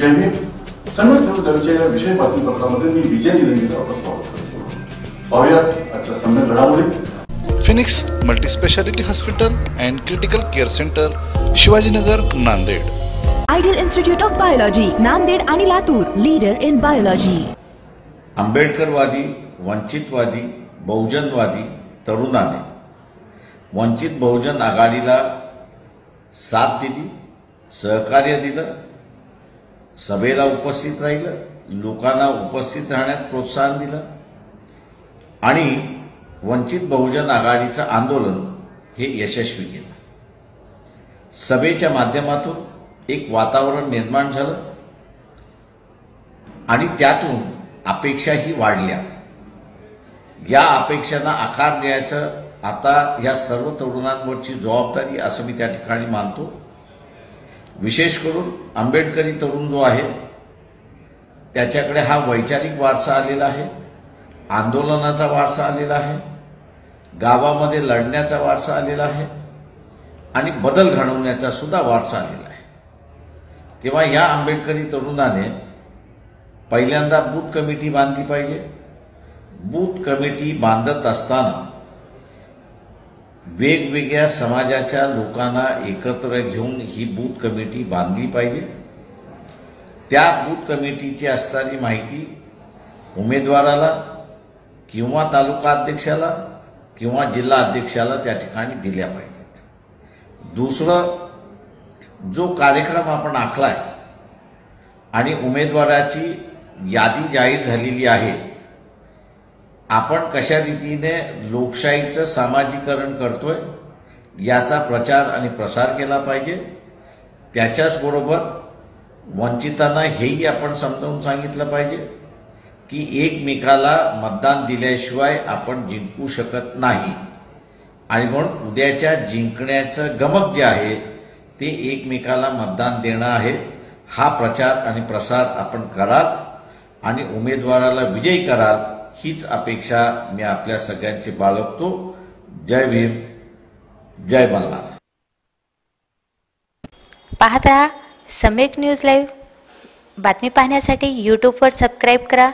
जय भीम. सम्यक न्यूज लाईव्हच्या या विषय बातमीपत्रामध्ये मी विजय निलंगेकर आपलं स्वागत करतो. पाहूयात आजच्या सम्यक घडामोडी. Phoenix multispeciality hospital and critical care centre, Shivajinagar, Nanded. Ideal institute of biology, Nanded आणि लातूर, लीडर इन बायोलॉजी. आंबेडकरवादी, वंचितवादी, बहुजनवादी तरुणाने वंचित बहुजन आघाडीला साथ दिली, सहकार्य दिलं, सभेला उपस्थित राहिलं, लोकांना उपस्थित राहण्यात प्रोत्साहन दिलं आणि वंचित बहुजन आघाडीचं आंदोलन हे यशस्वी केलं. सभेच्या माध्यमातून एक वातावरण निर्माण झालं आणि त्यातून अपेक्षाही वाढल्या. या अपेक्षांना आकार द्यायचं आता या सर्व तरुणांवरची जबाबदारी असं मी त्या ठिकाणी मानतो. विशेष करून आंबेडकरी तरुण जो आहे त्याच्याकडे हा वैचारिक वारसा आलेला आहे, आंदोलनाचा वारसा आलेला आहे, गावामध्ये लढण्याचा वारसा आलेला आहे आणि बदल घडवण्याचा सुद्धा वारसा आलेला आहे. तेव्हा या आंबेडकरी तरुणाने पहिल्यांदा बूथ कमिटी बांधली पाहिजे. बूथ कमिटी बांधत असताना वेगवेगळ्या समाजाच्या लोकांना एकत्र घेऊन ही बूथ कमिटी बांधली पाहिजे. त्या बूथ कमिटीची असणारी माहिती उमेदवाराला किंवा तालुका अध्यक्षाला किंवा जिल्हा अध्यक्षाला त्या ठिकाणी दिल्या पाहिजेत. दुसरं, जो कार्यक्रम आपण आखलाय आणि उमेदवाराची यादी जाहीर झालेली आहे, आपण कशा रीतीने लोकशाहीचं सामाजिकरण करतोय याचा प्रचार आणि प्रसार केला पाहिजे. त्याच्याचबरोबर वंचितांना हेही आपण समजावून सांगितलं पाहिजे की एकमेकाला मतदान दिल्याशिवाय आपण जिंकू शकत नाही आणि म्हणून उद्याच्या जिंकण्याचं गमक जे आहे ते एकमेकाला मतदान देणं आहे. हा प्रचार आणि प्रसार आपण कराल आणि उमेदवाराला विजयी कराल, हीच अपेक्षा मी आपल्या सगळ्यांची बाळगतो. जय भीम, जय मल्हार. पाहत रहा सम्यक न्यूज लाईव्ह. बातमी पाहण्यासाठी यूट्यूबवर सबस्क्राईब करा.